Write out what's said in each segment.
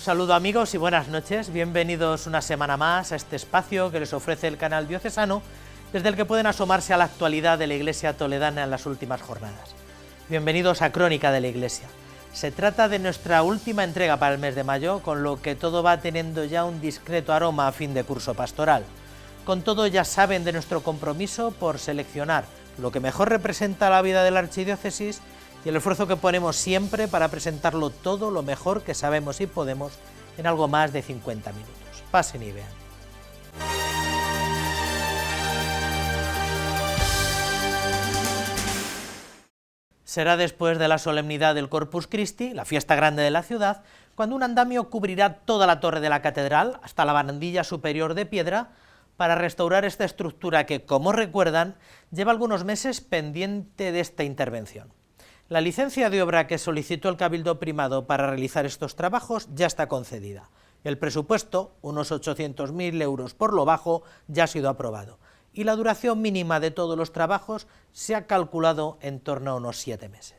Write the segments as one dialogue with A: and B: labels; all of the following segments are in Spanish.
A: saludo amigos y buenas noches, bienvenidos una semana más a este espacio que les ofrece el canal diocesano, desde el que pueden asomarse a la actualidad de la Iglesia toledana en las últimas jornadas. Bienvenidos a Crónica de la Iglesia. Se trata de nuestra última entrega para el mes de mayo, con lo que todo va teniendo ya un discreto aroma a fin de curso pastoral. Con todo, ya saben de nuestro compromiso por seleccionar lo que mejor representa la vida de la archidiócesis y el esfuerzo que ponemos siempre para presentarlo todo lo mejor que sabemos y podemos en algo más de 50 minutos. Pasen y vean. Será después de la solemnidad del Corpus Christi, la fiesta grande de la ciudad, cuando un andamio cubrirá toda la torre de la catedral hasta la barandilla superior de piedra para restaurar esta estructura que, como recuerdan, lleva algunos meses pendiente de esta intervención. La licencia de obra que solicitó el Cabildo Primado para realizar estos trabajos ya está concedida. El presupuesto, unos 800.000 euros por lo bajo, ya ha sido aprobado. Y la duración mínima de todos los trabajos se ha calculado en torno a unos 7 meses.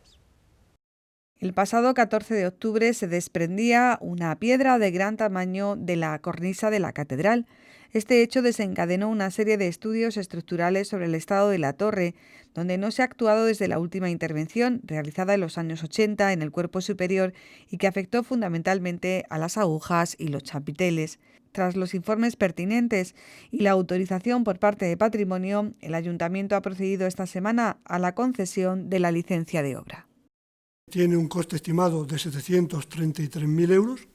B: El pasado 14 de octubre se desprendía una piedra de gran tamaño de la cornisa de la catedral. Este hecho desencadenó una serie de estudios estructurales sobre el estado de la torre, donde no se ha actuado desde la última intervención, realizada en los años 80 en el cuerpo superior y que afectó fundamentalmente a las agujas y los chapiteles. Tras los informes pertinentes y la autorización por parte de Patrimonio, el Ayuntamiento ha procedido esta semana a la concesión de la licencia de obra.
C: Tiene un coste estimado de 733.000 euros.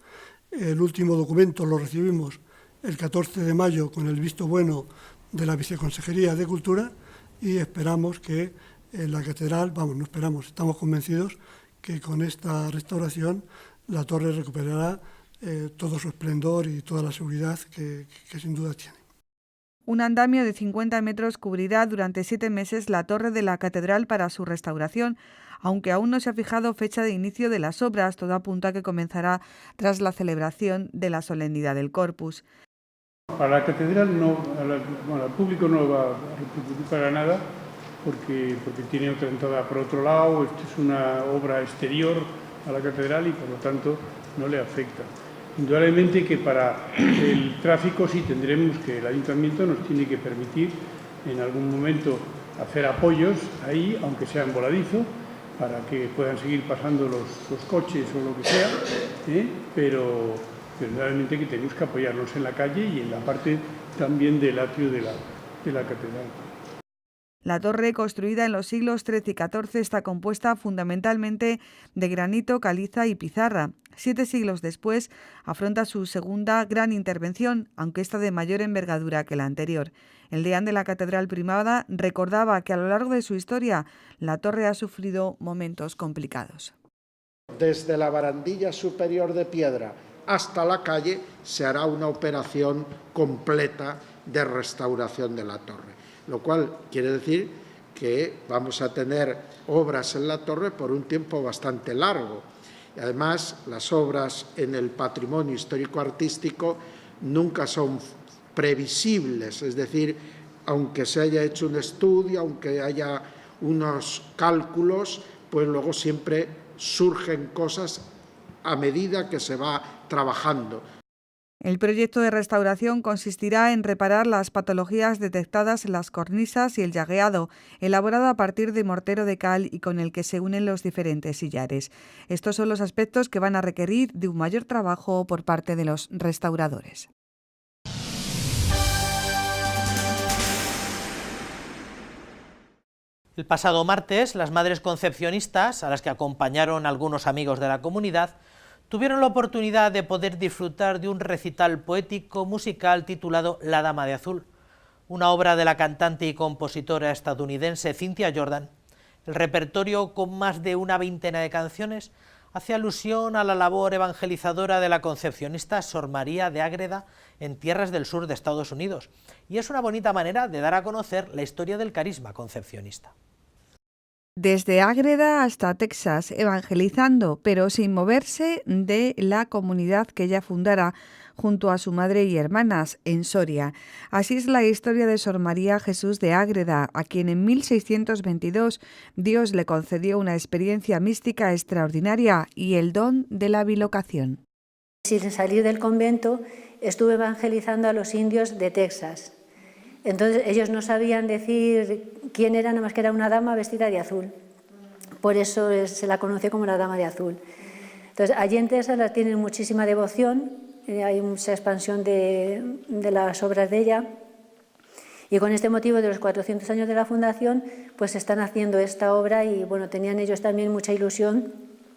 C: El último documento lo recibimos el 14 de mayo con el visto bueno de la Viceconsejería de Cultura y esperamos que la catedral, estamos convencidos que con esta restauración la torre recuperará todo su esplendor y toda la seguridad que sin duda tiene.
B: Un andamio de 50 metros cubrirá durante 7 meses la torre de la catedral para su restauración, aunque aún no se ha fijado fecha de inicio de las obras, todo apunta a que comenzará tras la celebración de la solemnidad del Corpus.
D: Para la catedral al público no va a repercutir para nada porque tiene otra entrada por otro lado. Esto es una obra exterior a la catedral y por lo tanto no le afecta. Indudablemente que para el tráfico sí tendremos que el ayuntamiento nos tiene que permitir en algún momento hacer apoyos ahí, aunque sea en voladizo, para que puedan seguir pasando los coches o lo que sea, pero indudablemente que tenemos que apoyarnos en la calle y en la parte también del atrio de la catedral.
B: La torre, construida en los siglos XIII y XIV, está compuesta fundamentalmente de granito, caliza y pizarra. 7 siglos después, afronta su segunda gran intervención, aunque esta de mayor envergadura que la anterior. El deán de la Catedral Primada recordaba que a lo largo de su historia, la torre ha sufrido momentos complicados.
E: Desde la barandilla superior de piedra hasta la calle se hará una operación completa de restauración de la torre, lo cual quiere decir que vamos a tener obras en la torre por un tiempo bastante largo. Y además, las obras en el patrimonio histórico-artístico nunca son previsibles, es decir, aunque se haya hecho un estudio, aunque haya unos cálculos, pues luego siempre surgen cosas a medida que se va trabajando.
B: El proyecto de restauración consistirá en reparar las patologías detectadas en las cornisas y el llagueado, elaborado a partir de mortero de cal y con el que se unen los diferentes sillares. Estos son los aspectos que van a requerir de un mayor trabajo por parte de los restauradores.
A: El pasado martes, las madres concepcionistas, a las que acompañaron algunos amigos de la comunidad, tuvieron la oportunidad de poder disfrutar de un recital poético musical titulado La Dama de Azul, una obra de la cantante y compositora estadounidense Cynthia Jordan. El repertorio, con más de una veintena de canciones, hace alusión a la labor evangelizadora de la concepcionista Sor María de Ágreda en tierras del sur de Estados Unidos, y es una bonita manera de dar a conocer la historia del carisma concepcionista.
B: Desde Ágreda hasta Texas, evangelizando, pero sin moverse de la comunidad que ella fundara junto a su madre y hermanas en Soria. Así es la historia de Sor María Jesús de Ágreda, a quien en 1622 Dios le concedió una experiencia mística extraordinaria y el don de la bilocación.
F: Sin salir del convento estuve evangelizando a los indios de Texas. Entonces ellos no sabían decir quién era, nada más que era una dama vestida de azul. Por eso se la conoció como la Dama de Azul. Entonces allí en Texas la tienen muchísima devoción, hay mucha expansión de las obras de ella. Y con este motivo de los 400 años de la fundación, pues están haciendo esta obra y bueno, tenían ellos también mucha ilusión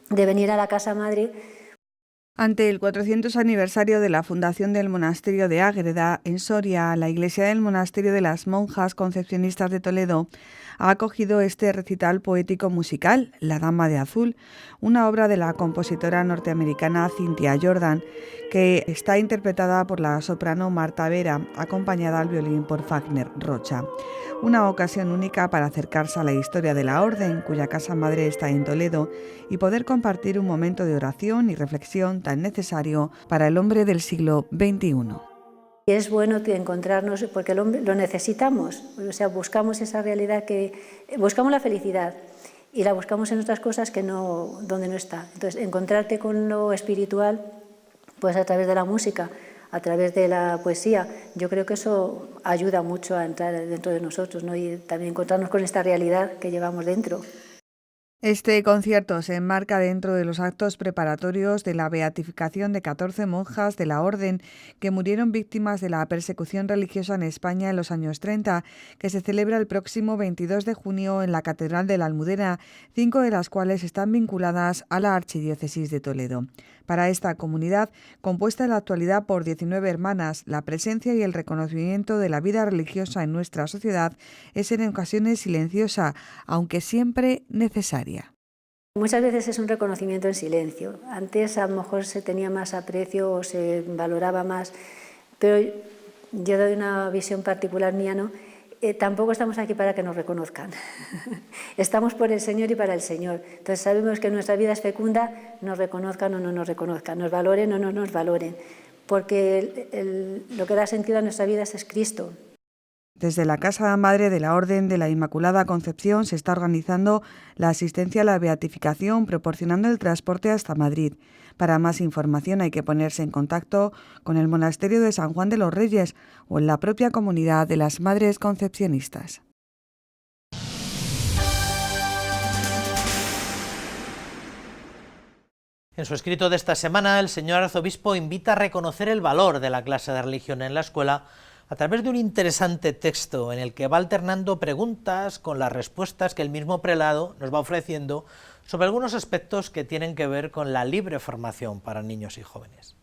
F: de venir a la Casa Madre.
B: Ante el 400 aniversario de la fundación del monasterio de Ágreda, en Soria, la iglesia del monasterio de las monjas concepcionistas de Toledo ha acogido este recital poético musical, La Dama de Azul, una obra de la compositora norteamericana Cynthia Jordan, que está interpretada por la soprano Marta Vera, acompañada al violín por Wagner Rocha. Una ocasión única para acercarse a la historia de la orden, cuya casa madre está en Toledo, y poder compartir un momento de oración y reflexión tan necesario para el hombre del siglo XXI.
F: Es bueno encontrarnos porque el hombre lo necesitamos, o sea, buscamos esa realidad buscamos la felicidad y la buscamos en otras cosas donde no está. Entonces, encontrarte con lo espiritual, pues a través de la música, a través de la poesía, yo creo que eso ayuda mucho a entrar dentro de nosotros, ¿no? Y también encontrarnos con esta realidad que llevamos dentro.
B: Este concierto se enmarca dentro de los actos preparatorios de la beatificación de 14 monjas de la Orden que murieron víctimas de la persecución religiosa en España en los años 30, que se celebra el próximo 22 de junio en la Catedral de la Almudena, 5 de las cuales están vinculadas a la Archidiócesis de Toledo. Para esta comunidad, compuesta en la actualidad por 19 hermanas, la presencia y el reconocimiento de la vida religiosa en nuestra sociedad es en ocasiones silenciosa, aunque siempre necesaria.
F: Muchas veces es un reconocimiento en silencio. Antes a lo mejor se tenía más aprecio o se valoraba más, pero yo doy una visión particular mía, ¿no? Tampoco estamos aquí para que nos reconozcan. Estamos por el Señor y para el Señor. Entonces sabemos que nuestra vida es fecunda, nos reconozcan o no nos reconozcan, nos valoren o no nos valoren, porque lo que da sentido a nuestra vida es Cristo.
B: Desde la Casa Madre de la Orden de la Inmaculada Concepción se está organizando la asistencia a la beatificación, proporcionando el transporte hasta Madrid. Para más información hay que ponerse en contacto con el Monasterio de San Juan de los Reyes o en la propia comunidad de las Madres Concepcionistas.
A: En su escrito de esta semana, el señor arzobispo invita a reconocer el valor de la clase de religión en la escuela a través de un interesante texto en el que va alternando preguntas con las respuestas que el mismo prelado nos va ofreciendo sobre algunos aspectos que tienen que ver con la libre formación para niños y jóvenes.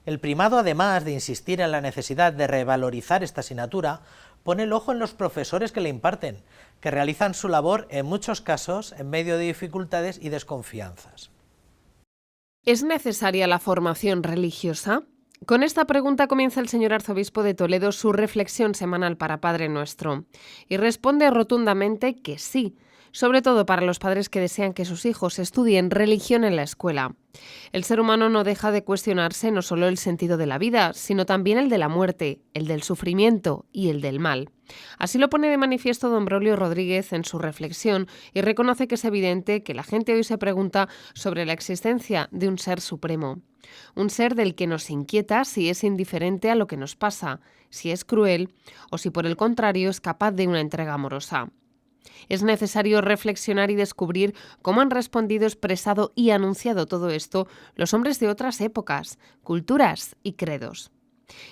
A: El primado, además de insistir en la necesidad de revalorizar esta asignatura, pone el ojo en los profesores que la imparten, que realizan su labor en muchos casos en medio de dificultades y desconfianzas.
G: ¿Es necesaria la formación religiosa? Con esta pregunta comienza el señor arzobispo de Toledo su reflexión semanal para Padre Nuestro y responde rotundamente que sí, sobre todo para los padres que desean que sus hijos estudien religión en la escuela. El ser humano no deja de cuestionarse no solo el sentido de la vida, sino también el de la muerte, el del sufrimiento y el del mal. Así lo pone de manifiesto don Braulio Rodríguez en su reflexión y reconoce que es evidente que la gente hoy se pregunta sobre la existencia de un ser supremo. Un ser del que nos inquieta si es indiferente a lo que nos pasa, si es cruel o si por el contrario es capaz de una entrega amorosa. Es necesario reflexionar y descubrir cómo han respondido, expresado y anunciado todo esto los hombres de otras épocas, culturas y credos.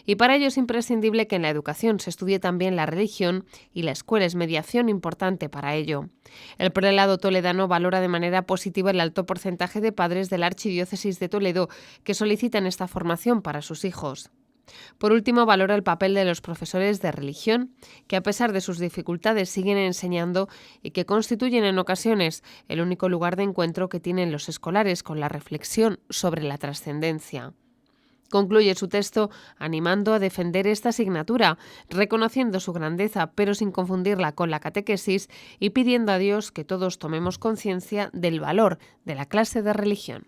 G: Y para ello es imprescindible que en la educación se estudie también la religión y la escuela es mediación importante para ello. El prelado toledano valora de manera positiva el alto porcentaje de padres de la Archidiócesis de Toledo que solicitan esta formación para sus hijos. Por último, valora el papel de los profesores de religión, que a pesar de sus dificultades siguen enseñando y que constituyen en ocasiones el único lugar de encuentro que tienen los escolares con la reflexión sobre la trascendencia. Concluye su texto animando a defender esta asignatura, reconociendo su grandeza pero sin confundirla con la catequesis y pidiendo a Dios que todos tomemos conciencia del valor de la clase de religión.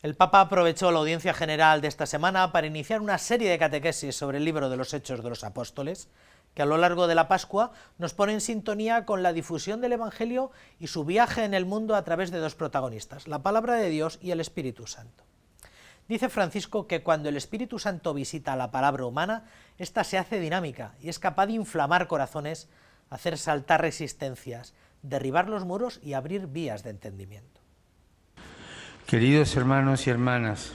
A: El Papa aprovechó la audiencia general de esta semana para iniciar una serie de catequesis sobre el libro de los Hechos de los Apóstoles, que a lo largo de la Pascua nos pone en sintonía con la difusión del Evangelio y su viaje en el mundo a través de dos protagonistas, la palabra de Dios y el Espíritu Santo. Dice Francisco que cuando el Espíritu Santo visita la palabra humana, ésta se hace dinámica y es capaz de inflamar corazones, hacer saltar resistencias, derribar los muros y abrir vías de entendimiento.
H: Queridos hermanos y hermanas,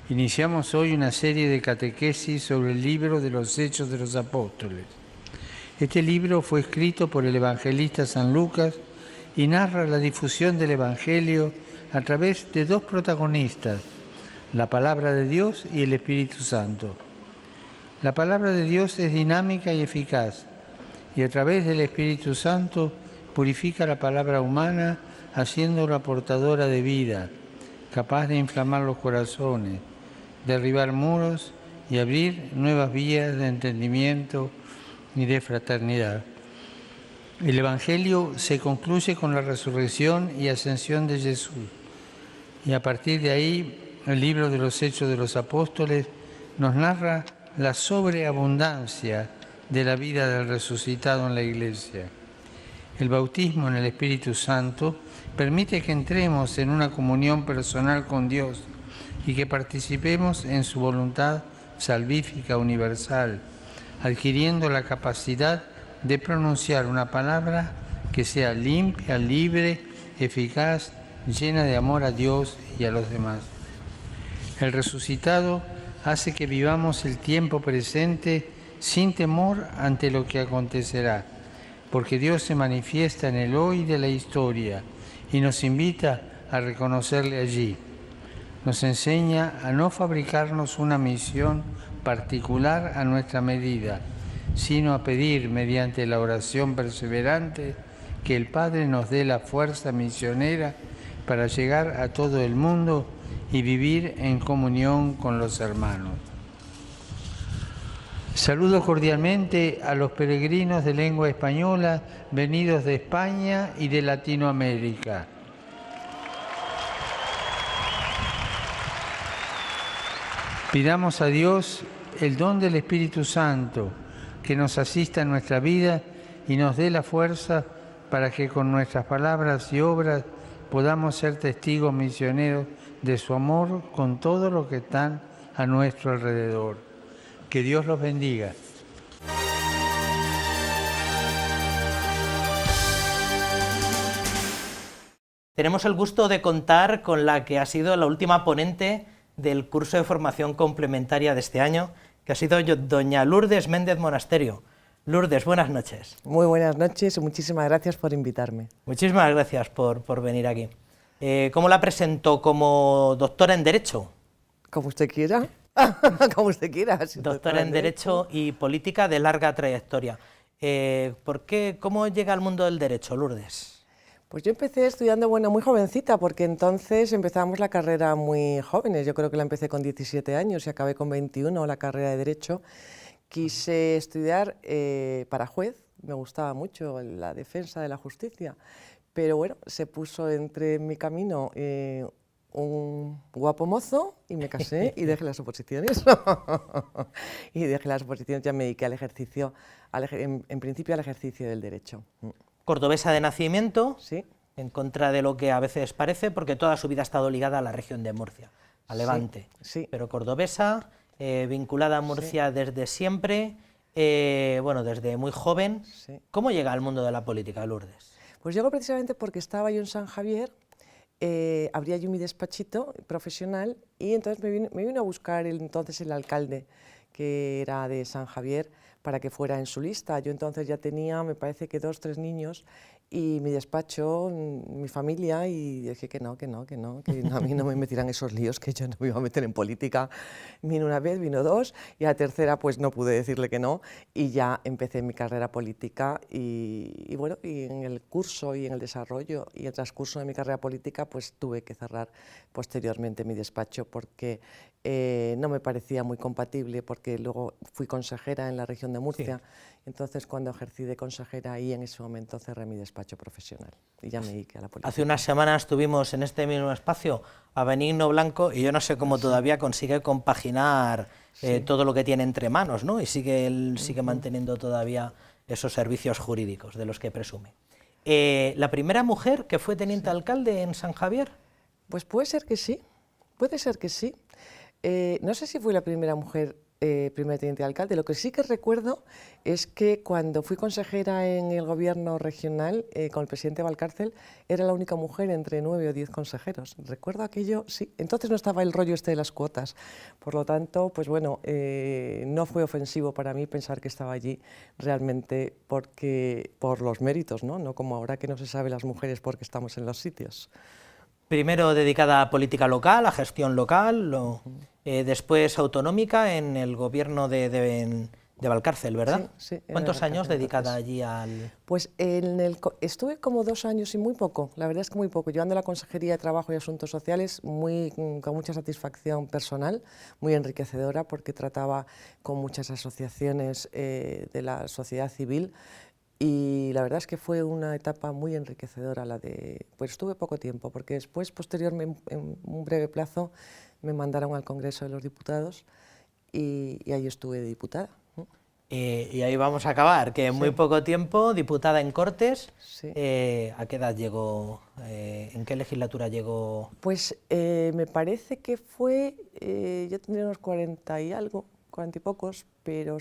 H: iniciamos hoy una serie de catequesis sobre el libro de los Hechos de los Apóstoles. Este libro fue escrito por el evangelista San Lucas y narra la difusión del Evangelio a través de dos protagonistas, la palabra de Dios y el Espíritu Santo. La palabra de Dios es dinámica y eficaz, y a través del Espíritu Santo purifica la palabra humana, haciéndola portadora de vida, capaz de inflamar los corazones, derribar muros y abrir nuevas vías de entendimiento y de fraternidad. El Evangelio se concluye con la resurrección y ascensión de Jesús, y a partir de ahí el libro de los Hechos de los Apóstoles nos narra la sobreabundancia de la vida del resucitado en la Iglesia. El bautismo en el Espíritu Santo permite que entremos en una comunión personal con Dios y que participemos en su voluntad salvífica universal, adquiriendo la capacidad de pronunciar una palabra que sea limpia, libre, eficaz, llena de amor a Dios y a los demás. El resucitado hace que vivamos el tiempo presente sin temor ante lo que acontecerá, porque Dios se manifiesta en el hoy de la historia y nos invita a reconocerle allí. Nos enseña a no fabricarnos una misión particular a nuestra medida, sino a pedir mediante la oración perseverante que el Padre nos dé la fuerza misionera para llegar a todo el mundo y vivir en comunión con los hermanos. Saludo cordialmente a los peregrinos de lengua española venidos de España y de Latinoamérica. Pidamos a Dios el don del Espíritu Santo, que nos asista en nuestra vida y nos dé la fuerza para que con nuestras palabras y obras podamos ser testigos misioneros de su amor con todo lo que están a nuestro alrededor. Que Dios los bendiga.
A: Tenemos el gusto de contar con la que ha sido la última ponente del curso de formación complementaria de este año, que ha sido doña Lourdes Méndez Monasterio. Lourdes, buenas noches.
I: Muy buenas noches y muchísimas gracias por invitarme.
A: Muchísimas gracias por venir aquí. ¿Cómo la presento? ¿Como doctora en Derecho?
I: Como usted quiera. Como usted quiera.
A: Doctora en Derecho y Política de larga trayectoria. ¿Cómo llega al mundo del Derecho, Lourdes?
I: Pues yo empecé estudiando, muy jovencita, porque entonces empezamos la carrera muy jóvenes. Yo creo que la empecé con 17 años y acabé con 21 la carrera de Derecho. Quise estudiar para juez, me gustaba mucho la defensa de la justicia, pero bueno, se puso entre mi camino un guapo mozo y me casé y dejé las oposiciones. Y dejé las oposiciones, ya me dediqué al ejercicio, en principio al ejercicio del derecho.
A: Cordobesa de nacimiento,
I: sí.
A: En contra de lo que a veces parece, porque toda su vida ha estado ligada a la región de Murcia, a Levante.
I: Sí.
A: Pero cordobesa, vinculada a Murcia desde siempre, desde muy joven.
I: Sí.
A: ¿Cómo llega al mundo de la política, Lourdes?
I: Pues llego precisamente porque estaba yo en San Javier, abría yo mi despachito profesional y entonces me vino a buscar entonces el alcalde, que era de San Javier, para que fuera en su lista. Yo entonces ya tenía, me parece que 2 o 3 niños y mi despacho, mi familia, y dije que no, que a mí no me metieran esos líos, que yo no me iba a meter en política. Vino una vez, vino 2, y a la tercera pues no pude decirle que no, y ya empecé mi carrera política, y en el curso y en el desarrollo y el transcurso de mi carrera política pues tuve que cerrar posteriormente mi despacho porque no me parecía muy compatible, porque luego fui consejera en la región de Murcia, sí. Entonces cuando ejercí de consejera ahí en ese momento cerré mi despacho profesional y ya me dediqué a la política.
A: Hace unas semanas tuvimos en este mismo espacio a Benigno Blanco y yo no sé cómo todavía consigue compaginar todo lo que tiene entre manos, ¿no? Y sigue manteniendo todavía esos servicios jurídicos de los que presume. ¿La primera mujer que fue teniente alcalde en San Javier?
I: Pues puede ser que sí, puede ser que sí. No sé si fue la primera mujer primer teniente alcalde. Lo que sí que recuerdo es que cuando fui consejera en el gobierno regional con el presidente Valcárcel, era la única mujer entre 9 o 10 consejeros. Recuerdo aquello, sí. Entonces no estaba el rollo este de las cuotas. Por lo tanto, pues bueno, no fue ofensivo para mí pensar que estaba allí realmente por los méritos, ¿no? No como ahora que no se sabe las mujeres porque estamos en los sitios.
A: Primero dedicada a política local, a gestión local, después autonómica en el gobierno de Valcárcel, ¿verdad?
I: Sí, sí.
A: ¿Cuántos años dedicada allí al...?
I: Pues estuve como 2 años y muy poco, la verdad es que muy poco, llevando la Consejería de Trabajo y Asuntos Sociales con mucha satisfacción personal, muy enriquecedora porque trataba con muchas asociaciones de la sociedad civil. Y la verdad es que fue una etapa muy enriquecedora pues estuve poco tiempo, porque después, posteriormente, en un breve plazo, me mandaron al Congreso de los Diputados y ahí estuve de diputada.
A: Y ahí vamos a acabar, que en muy poco tiempo, diputada en Cortes,
I: Sí.
A: ¿a qué edad llegó? ¿En qué legislatura llegó?
I: Pues me parece que fue, yo tendría unos 40 y algo, 40 y pocos, pero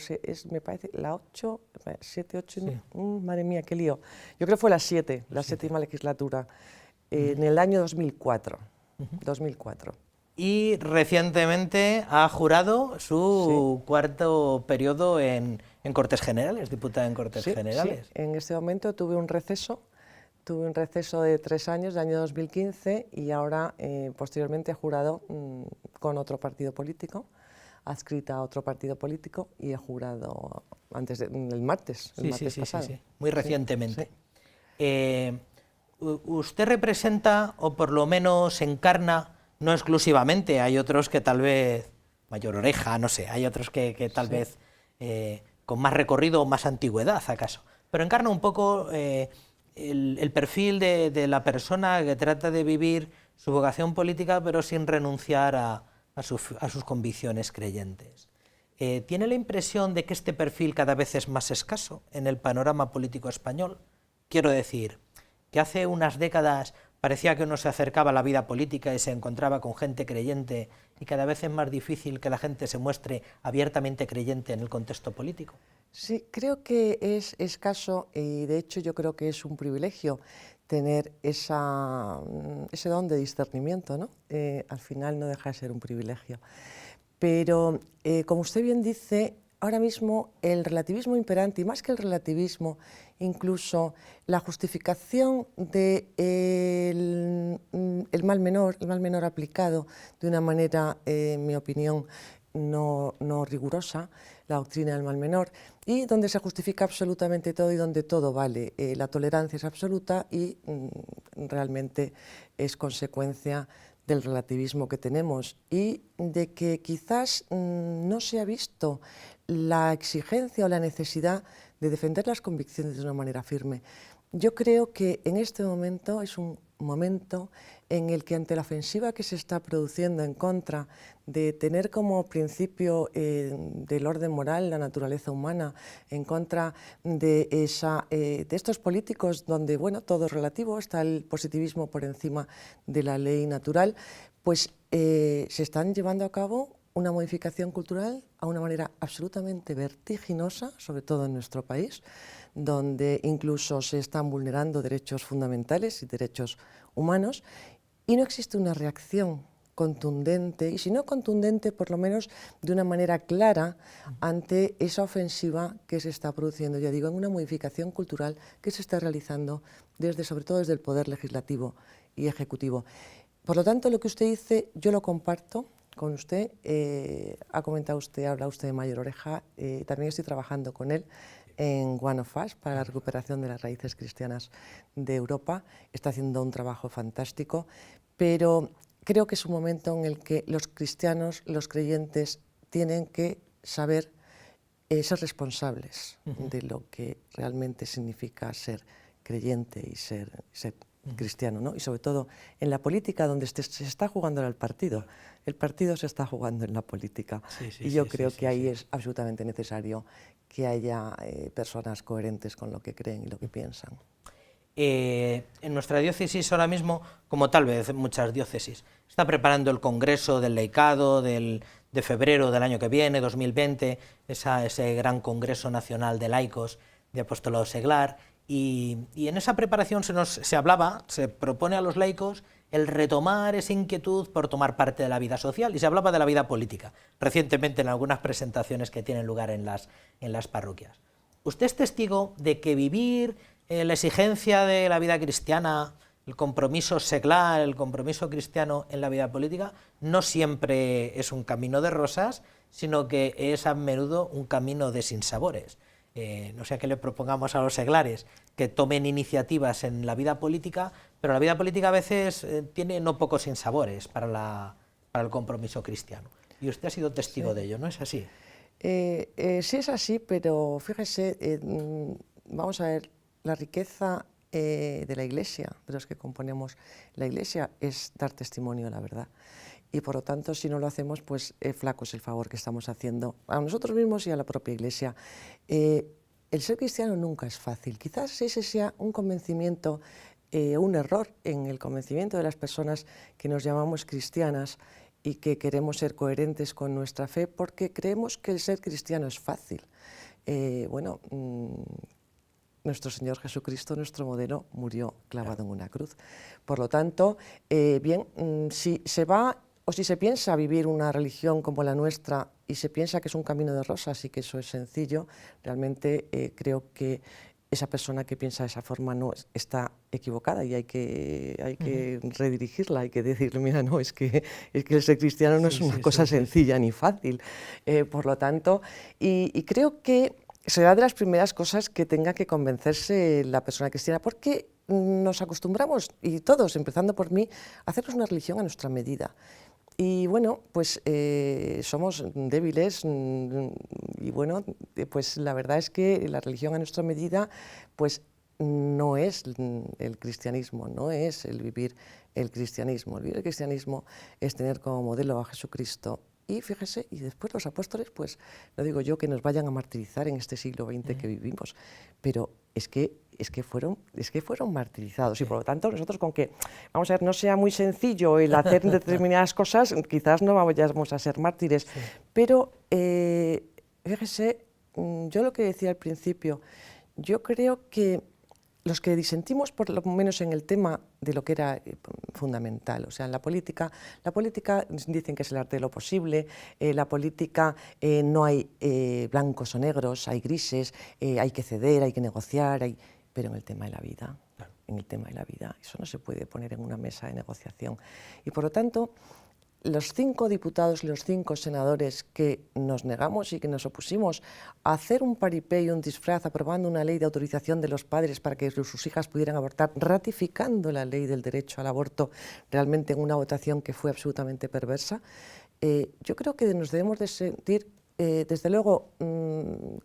I: me parece la 8, 7, 8, sí. Madre mía, qué lío. Yo creo que fue la 7, la séptima legislatura, en el año 2004. 2004.
A: Y recientemente ha jurado su cuarto periodo en Cortes Generales, diputada en Cortes Generales.
I: Sí, en este momento tuve un receso de 3 años, del año 2015, y ahora posteriormente he jurado con otro partido político, adscrita a otro partido político, y he jurado el martes pasado.
A: Sí. Muy recientemente. Sí. ¿Usted representa, o por lo menos encarna, no exclusivamente, hay otros que tal vez, Mayor Oreja, no sé, hay otros que tal vez con más recorrido o más antigüedad, acaso, pero encarna un poco el perfil de la persona que trata de vivir su vocación política, pero sin renunciar a sus convicciones creyentes. ¿Tiene la impresión de que este perfil cada vez es más escaso en el panorama político español? Quiero decir, que hace unas décadas parecía que uno se acercaba a la vida política y se encontraba con gente creyente, y cada vez es más difícil que la gente se muestre abiertamente creyente en el contexto político.
I: Sí, creo que es escaso, y de hecho yo creo que es un privilegio tener ese don de discernimiento, ¿no? Al final no deja de ser un privilegio. Pero, como usted bien dice, ahora mismo el relativismo imperante, y más que el relativismo, incluso la justificación del mal menor aplicado de una manera, en mi opinión, no rigurosa, la doctrina del mal menor, y donde se justifica absolutamente todo y donde todo vale. La tolerancia es absoluta y realmente es consecuencia del relativismo que tenemos, y de que quizás no se ha visto la exigencia o la necesidad de defender las convicciones de una manera firme. Yo creo que en este momento es un momento en el que, ante la ofensiva que se está produciendo en contra de tener como principio del orden moral la naturaleza humana, en contra de estos políticos donde, bueno, todo es relativo, está el positivismo por encima de la ley natural, pues se están llevando a cabo una modificación cultural a una manera absolutamente vertiginosa, sobre todo en nuestro país, donde incluso se están vulnerando derechos fundamentales y derechos humanos, y no existe una reacción contundente, y si no contundente, por lo menos de una manera clara, ante esa ofensiva que se está produciendo, ya digo, en una modificación cultural que se está realizando sobre todo desde el Poder Legislativo y Ejecutivo. Por lo tanto, lo que usted dice, yo lo comparto con usted. Ha comentado usted, habla usted de Mayor Oreja, también estoy trabajando con él en One of Us para la recuperación de las raíces cristianas de Europa. Está haciendo un trabajo fantástico, pero creo que es un momento en el que los cristianos, los creyentes, tienen que saber ser responsables de lo que realmente significa ser creyente y ser cristiano, ¿no? Y sobre todo en la política, donde se está jugando al partido. El partido se está jugando en la política. Y yo creo que ahí es absolutamente necesario que haya personas coherentes con lo que creen y lo que piensan.
A: En nuestra diócesis ahora mismo, como tal vez muchas diócesis, está preparando el Congreso del Laicado de febrero del año que viene, 2020, ese gran Congreso Nacional de Laicos de Apostolado Seglar, y en esa preparación se propone a los laicos el retomar esa inquietud por tomar parte de la vida social, y se hablaba de la vida política, recientemente en algunas presentaciones que tienen lugar en las parroquias. ¿Usted es testigo de que vivir la exigencia de la vida cristiana, el compromiso seglar, el compromiso cristiano en la vida política, no siempre es un camino de rosas, sino que es a menudo un camino de sinsabores? No sé a qué le propongamos a los seglares, que tomen iniciativas en la vida política, pero la vida política a veces tiene no pocos sinsabores para el compromiso cristiano. Y usted ha sido testigo de ello, ¿no es así?
I: Sí es así, pero fíjese, vamos a ver, la riqueza de la Iglesia, de los que componemos la Iglesia, es dar testimonio de la verdad. Y por lo tanto, si no lo hacemos, pues flaco es el favor que estamos haciendo a nosotros mismos y a la propia Iglesia. El ser cristiano nunca es fácil. Quizás ese sea un convencimiento, un error en el convencimiento de las personas que nos llamamos cristianas y que queremos ser coherentes con nuestra fe, porque creemos que el ser cristiano es fácil. Nuestro Señor Jesucristo, nuestro modelo, murió clavado en una cruz. Por lo tanto, si se va o si se piensa vivir una religión como la nuestra y se piensa que es un camino de rosas y que eso es sencillo, realmente creo que esa persona que piensa de esa forma no está equivocada y hay que redirigirla, hay que decirle, mira, no, es que el ser cristiano no es una cosa sencilla ni fácil. Por lo tanto, y creo que será de las primeras cosas que tenga que convencerse la persona cristiana, porque nos acostumbramos, y todos, empezando por mí, a hacernos una religión a nuestra medida. Y bueno, pues somos débiles y bueno, pues la verdad es que la religión a nuestra medida pues no es el cristianismo, no es el vivir el cristianismo. El vivir el cristianismo es tener como modelo a Jesucristo. Y fíjese, y después los apóstoles, pues no digo yo que nos vayan a martirizar en este siglo XX que vivimos, pero es que fueron martirizados y por lo tanto nosotros con que, vamos a ver, no sea muy sencillo el hacer determinadas cosas, quizás no vayamos a ser mártires, pero fíjese, yo lo que decía al principio, yo creo que los que disentimos, por lo menos en el tema de lo que era fundamental, o sea, en la política dicen que es el arte de lo posible, la política no hay blancos o negros, hay grises, hay que ceder, hay que negociar, pero en el tema de la vida, eso no se puede poner en una mesa de negociación. Y por lo tanto, los 5 diputados y los 5 senadores que nos negamos y que nos opusimos a hacer un paripé y un disfraz aprobando una ley de autorización de los padres para que sus hijas pudieran abortar, ratificando la ley del derecho al aborto realmente en una votación que fue absolutamente perversa, yo creo que nos debemos de sentir, desde luego,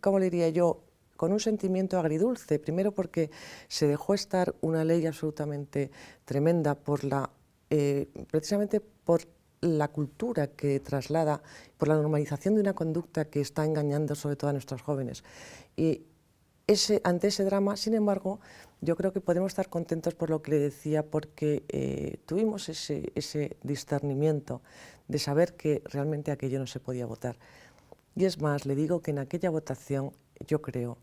I: ¿cómo le diría yo?, con un sentimiento agridulce, primero porque se dejó estar una ley absolutamente tremenda precisamente por la cultura que traslada, por la normalización de una conducta que está engañando sobre todo a nuestros jóvenes. Y ante ese drama, sin embargo, yo creo que podemos estar contentos por lo que le decía, porque tuvimos ese discernimiento de saber que realmente aquello no se podía votar. Y es más, le digo que en aquella votación yo creo,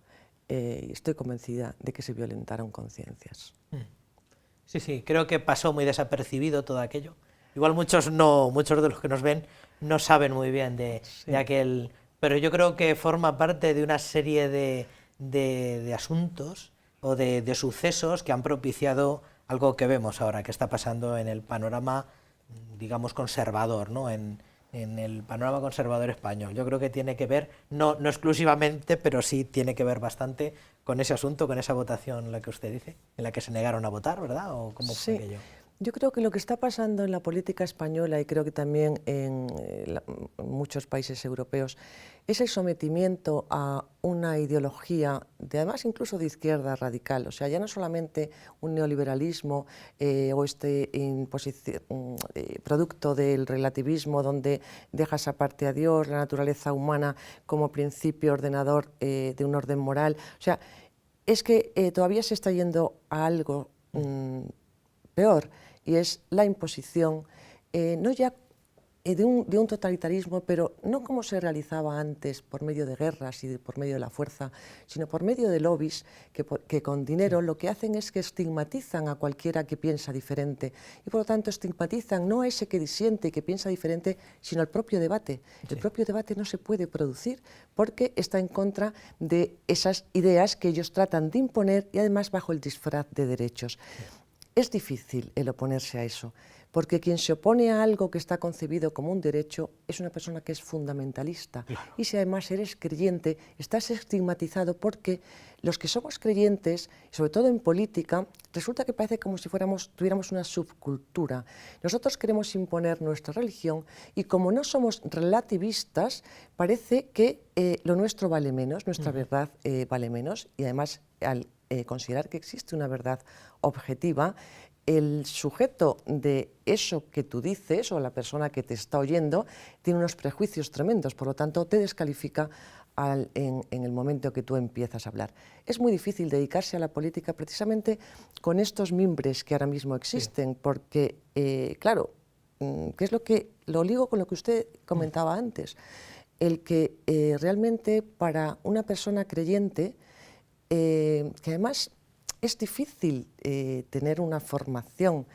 I: estoy convencida de que se violentaron conciencias.
A: Sí, creo que pasó muy desapercibido todo aquello. Igual muchos de los que nos ven no saben muy bien de aquel, pero yo creo que forma parte de una serie de asuntos o de sucesos que han propiciado algo que vemos ahora, que está pasando en el panorama, digamos, conservador, ¿no? En el panorama conservador español. Yo creo que tiene que ver, no exclusivamente, pero sí tiene que ver bastante con ese asunto, con esa votación, la que usted dice, en la que se negaron a votar, ¿verdad? ¿O cómo fue aquello?
I: Yo creo que lo que está pasando en la política española y creo que también en muchos países europeos es el sometimiento a una ideología, además incluso de izquierda radical, o sea, ya no solamente un neoliberalismo o este producto del relativismo donde dejas aparte a Dios, la naturaleza humana como principio ordenador de un orden moral, o sea, es que todavía se está yendo a algo peor, y es la imposición, no ya de un totalitarismo, pero no como se realizaba antes por medio de guerras y por medio de la fuerza, sino por medio de lobbies que con dinero lo que hacen es que estigmatizan a cualquiera que piensa diferente y por lo tanto estigmatizan no a ese que disiente y que piensa diferente, sino al propio debate. El propio debate no se puede producir porque está en contra de esas ideas que ellos tratan de imponer y además bajo el disfraz de derechos. Es difícil el oponerse a eso, porque quien se opone a algo que está concebido como un derecho es una persona que es fundamentalista. Claro. Y si además eres creyente, estás estigmatizado porque los que somos creyentes, sobre todo en política, resulta que parece como si tuviéramos una subcultura. Nosotros queremos imponer nuestra religión y como no somos relativistas, parece que lo nuestro vale menos, nuestra verdad vale menos, y además al considerar que existe una verdad objetiva, el sujeto de eso que tú dices o la persona que te está oyendo tiene unos prejuicios tremendos, por lo tanto te descalifica en el momento que tú empiezas a hablar. Es muy difícil dedicarse a la política precisamente con estos mimbres que ahora mismo existen, porque, claro, ¿qué es lo ligo con lo que usted comentaba antes? El que realmente para una persona creyente, que además es difícil tener una formación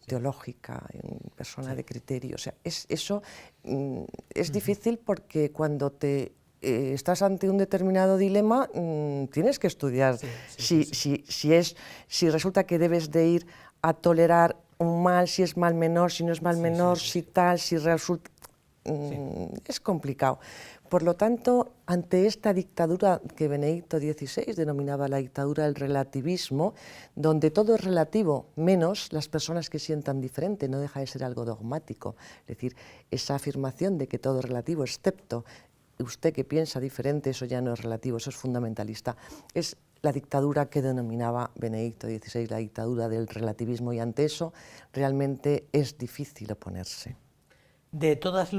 I: teológica, en persona de criterio, o sea, eso es difícil porque cuando estás ante un determinado dilema, tienes que estudiar si resulta que debes de ir a tolerar un mal, si es mal menor, si no es mal menor, si tal, si resulta... Es complicado. Por lo tanto, ante esta dictadura que Benedicto XVI denominaba la dictadura del relativismo, donde todo es relativo, menos las personas que sientan diferente, no deja de ser algo dogmático. Es decir, esa afirmación de que todo es relativo, excepto usted que piensa diferente, eso ya no es relativo, eso es fundamentalista. Es la dictadura que denominaba Benedicto XVI, la dictadura del relativismo, y ante eso realmente es difícil oponerse.
A: De todas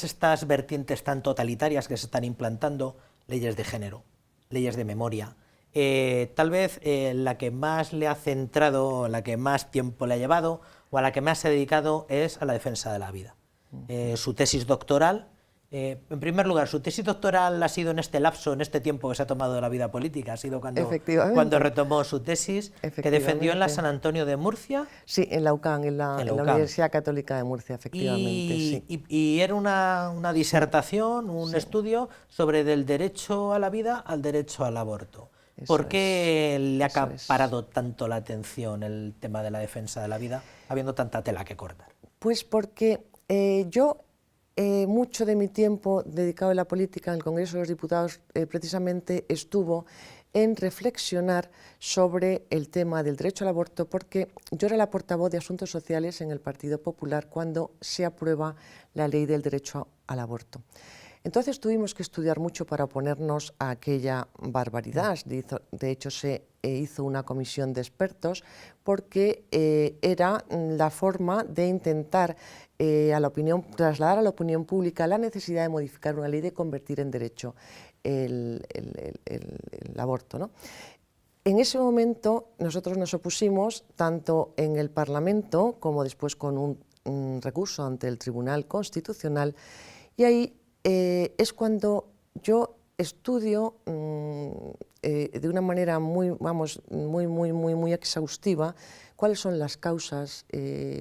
A: estas vertientes tan totalitarias que se están implantando, leyes de género, leyes de memoria, tal vez la que más le ha centrado, la que más tiempo le ha llevado o a la que más se ha dedicado es a la defensa de la vida. Su tesis doctoral, en primer lugar, su tesis doctoral ha sido en este lapso, en este tiempo que se ha tomado de la vida política, ha sido cuando retomó su tesis, que defendió en la San Antonio de Murcia.
I: Sí, en la UCAM, en la Universidad Católica de Murcia, efectivamente.
A: Y era una disertación, un estudio sobre del derecho a la vida al derecho al aborto. ¿Por qué le ha acaparado tanto la atención el tema de la defensa de la vida, habiendo tanta tela que cortar?
I: Pues porque yo... mucho de mi tiempo dedicado a la política en el Congreso de los Diputados precisamente estuvo en reflexionar sobre el tema del derecho al aborto, porque yo era la portavoz de Asuntos Sociales en el Partido Popular cuando se aprueba la ley del derecho al aborto. Entonces tuvimos que estudiar mucho para oponernos a aquella barbaridad. De hecho, se hizo una comisión de expertos porque era la forma de intentar trasladar a la opinión pública la necesidad de modificar una ley, de convertir en derecho el aborto, ¿no? En ese momento nosotros nos opusimos tanto en el Parlamento como después con un recurso ante el Tribunal Constitucional, y ahí es cuando yo estudio de una manera muy exhaustiva cuáles son las causas,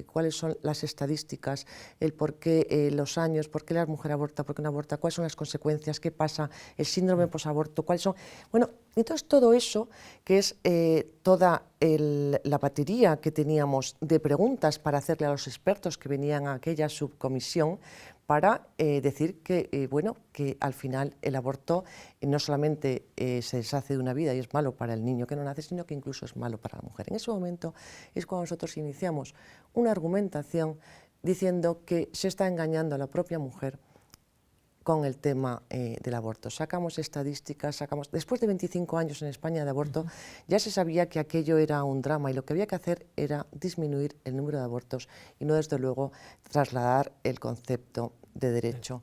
I: cuáles son las estadísticas, el por qué los años, por qué la mujer aborta, por qué no aborta, cuáles son las consecuencias, qué pasa, el síndrome posaborto, cuáles son... Bueno, entonces todo eso, que es toda la batería que teníamos de preguntas para hacerle a los expertos que venían a aquella subcomisión, para decir que, bueno, que al final el aborto no solamente se deshace de una vida y es malo para el niño que no nace, sino que incluso es malo para la mujer. En ese momento es cuando nosotros iniciamos una argumentación diciendo que se está engañando a la propia mujer con el tema del aborto. Sacamos estadísticas, después de 25 años en España de aborto, ya se sabía que aquello era un drama y lo que había que hacer era disminuir el número de abortos y no, desde luego, trasladar el concepto de derecho.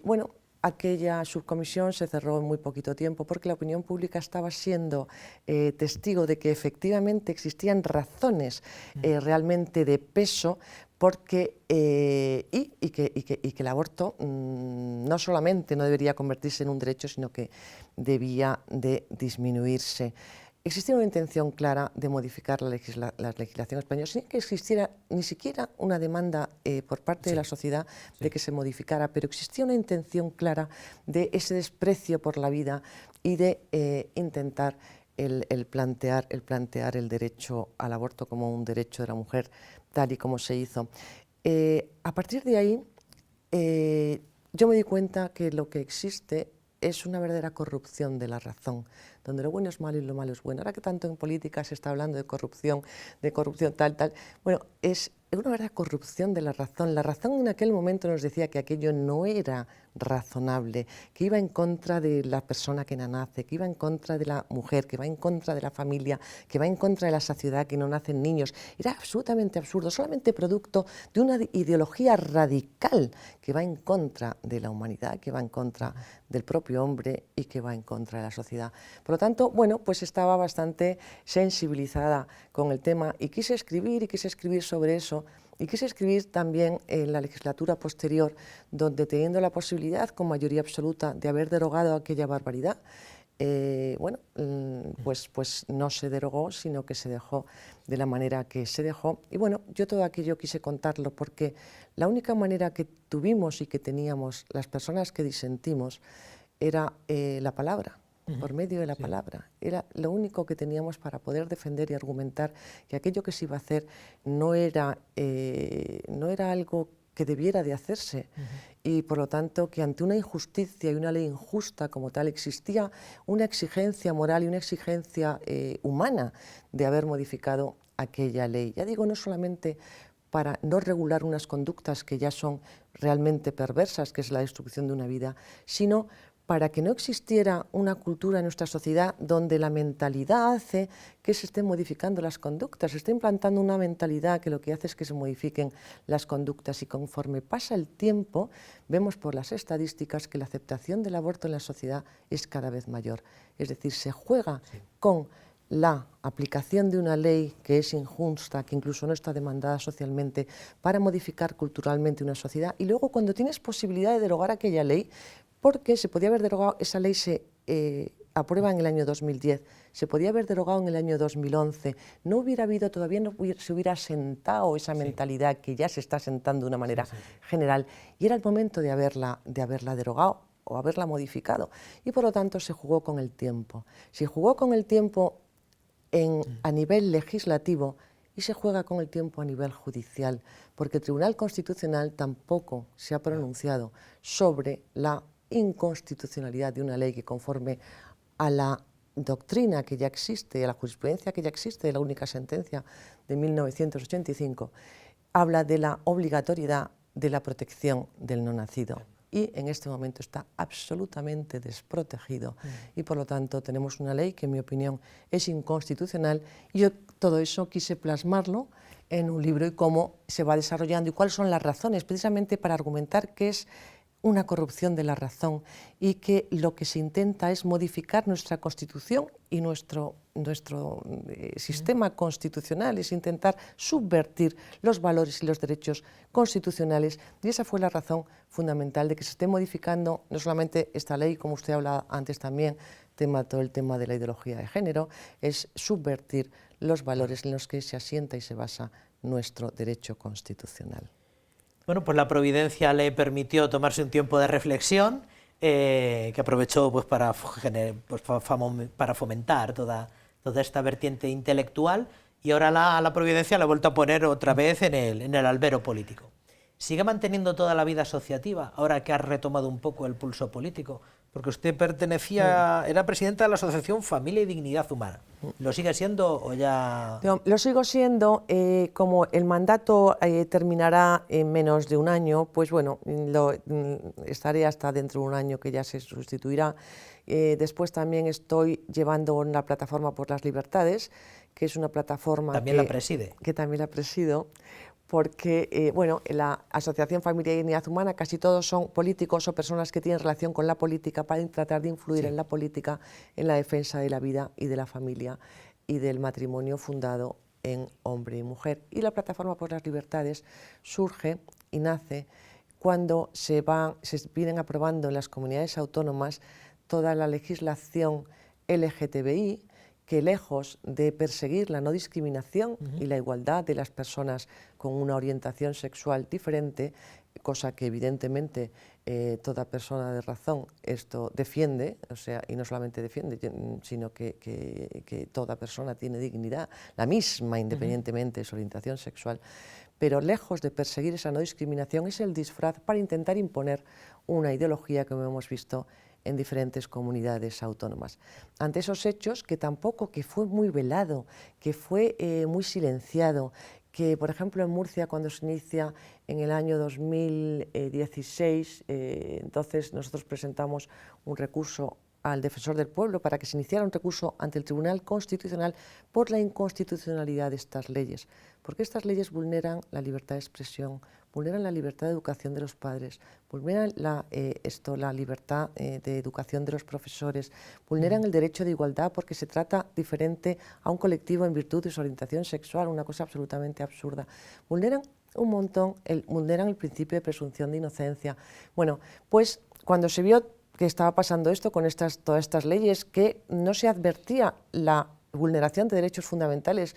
I: Bueno, aquella subcomisión se cerró en muy poquito tiempo porque la opinión pública estaba siendo testigo de que efectivamente existían razones realmente de peso porque, y que el aborto no solamente no debería convertirse en un derecho, sino que debía de disminuirse. Existía una intención clara de modificar la legislación española, sin que existiera ni siquiera una demanda por parte de la sociedad de que se modificara, pero existía una intención clara de ese desprecio por la vida y de intentar el plantear el derecho al aborto como un derecho de la mujer, tal y como se hizo. A partir de ahí, yo me di cuenta que lo que existe es una verdadera corrupción de la razón, donde lo bueno es malo y lo malo es bueno. Ahora que tanto en política se está hablando de corrupción tal, bueno, es una verdadera corrupción de la razón. La razón en aquel momento nos decía que aquello no era razonable, que iba en contra de la persona que nace, que iba en contra de la mujer, que va en contra de la familia, que va en contra de la sociedad, que no nacen niños. Era absolutamente absurdo, solamente producto de una ideología radical que va en contra de la humanidad, que va en contra del propio hombre y que va en contra de la sociedad. Por lo tanto, bueno, pues estaba bastante sensibilizada con el tema y quise escribir sobre eso. Y quise escribir también en la legislatura posterior, donde teniendo la posibilidad con mayoría absoluta de haber derogado aquella barbaridad, bueno, pues no se derogó, sino que se dejó de la manera que se dejó. Y bueno, yo todo aquello quise contarlo porque la única manera que tuvimos y que teníamos las personas que disentimos era la palabra. Por medio de la palabra. Era lo único que teníamos para poder defender y argumentar que aquello que se iba a hacer no era algo que debiera de hacerse y por lo tanto que ante una injusticia y una ley injusta como tal existía una exigencia moral y una exigencia humana de haber modificado aquella ley. Ya digo, no solamente para no regular unas conductas que ya son realmente perversas, que es la destrucción de una vida, sino para que no existiera una cultura en nuestra sociedad donde la mentalidad hace que se estén modificando las conductas, se está implantando una mentalidad que lo que hace es que se modifiquen las conductas y conforme pasa el tiempo vemos por las estadísticas que la aceptación del aborto en la sociedad es cada vez mayor. Es decir, se juega con la aplicación de una ley que es injusta, que incluso no está demandada socialmente, para modificar culturalmente una sociedad y luego cuando tienes posibilidad de derogar aquella ley, porque se podía haber derogado, esa ley se aprueba en el año 2010, se podía haber derogado en el año 2011, no hubiera habido, todavía no se hubiera asentado esa mentalidad que ya se está asentando de una manera general y era el momento de haberla derogado o haberla modificado y por lo tanto se jugó con el tiempo. Se jugó con el tiempo a nivel legislativo y se juega con el tiempo a nivel judicial, porque el Tribunal Constitucional tampoco se ha pronunciado sobre la inconstitucionalidad de una ley que conforme a la doctrina que ya existe, a la jurisprudencia que ya existe de la única sentencia de 1985, habla de la obligatoriedad de la protección del no nacido y en este momento está absolutamente desprotegido y por lo tanto tenemos una ley que en mi opinión es inconstitucional y yo todo eso quise plasmarlo en un libro y cómo se va desarrollando y cuáles son las razones precisamente para argumentar que es una corrupción de la razón y que lo que se intenta es modificar nuestra Constitución y nuestro sistema constitucional, es intentar subvertir los valores y los derechos constitucionales y esa fue la razón fundamental de que se esté modificando no solamente esta ley, como usted hablaba antes también, todo el tema de la ideología de género, es subvertir los valores en los que se asienta y se basa nuestro derecho constitucional.
A: Bueno, pues la providencia le permitió tomarse un tiempo de reflexión que aprovechó pues, para fomentar toda esta vertiente intelectual y ahora la providencia la ha vuelto a poner otra vez en el albero político. ¿sigue manteniendo toda la vida asociativa, ahora que ha retomado un poco el pulso político? Porque usted era presidenta de la Asociación Familia y Dignidad Humana. ¿Lo sigue siendo o ya...?
I: Lo sigo siendo. Como el mandato terminará en menos de un año, pues bueno, estaré hasta dentro de un año, que ya se sustituirá. Después también estoy llevando una plataforma por las libertades, que es una plataforma
A: ¿También la preside?
I: Que también la presido, porque bueno, en la Asociación Familia y Dignidad Humana casi todos son políticos o personas que tienen relación con la política para tratar de influir en la política, en la defensa de la vida y de la familia y del matrimonio fundado en hombre y mujer. Y la Plataforma por las Libertades surge y nace cuando se vienen aprobando en las comunidades autónomas toda la legislación LGTBI, que lejos de perseguir la no discriminación y la igualdad de las personas con una orientación sexual diferente, cosa que evidentemente toda persona de razón esto defiende, o sea, y no solamente defiende, sino que toda persona tiene dignidad, la misma independientemente de su orientación sexual, pero lejos de perseguir esa no discriminación es el disfraz para intentar imponer una ideología, como hemos visto en diferentes comunidades autónomas. Ante esos hechos, que fue muy velado, que fue muy silenciado, que por ejemplo en Murcia, cuando se inicia en el año 2016, entonces nosotros presentamos un recurso al Defensor del Pueblo para que se iniciara un recurso ante el Tribunal Constitucional por la inconstitucionalidad de estas leyes, porque estas leyes vulneran la libertad de expresión, vulneran la libertad de educación de los padres, vulneran la libertad de educación de los profesores, vulneran el derecho de igualdad porque se trata diferente a un colectivo en virtud de su orientación sexual, una cosa absolutamente absurda. Vulneran un montón, vulneran el principio de presunción de inocencia. Bueno, pues cuando se vio que estaba pasando esto con todas estas leyes, que no se advertía la vulneración de derechos fundamentales,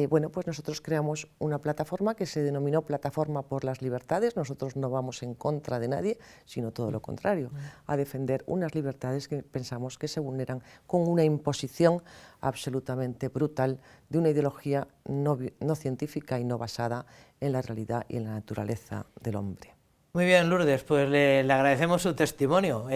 I: bueno, pues nosotros creamos una plataforma que se denominó Plataforma por las Libertades. Nosotros no vamos en contra de nadie, sino todo lo contrario, a defender unas libertades que pensamos que se vulneran con una imposición absolutamente brutal de una ideología no científica y no basada en la realidad y en la naturaleza del hombre.
A: Muy bien, Lourdes, pues le agradecemos su testimonio.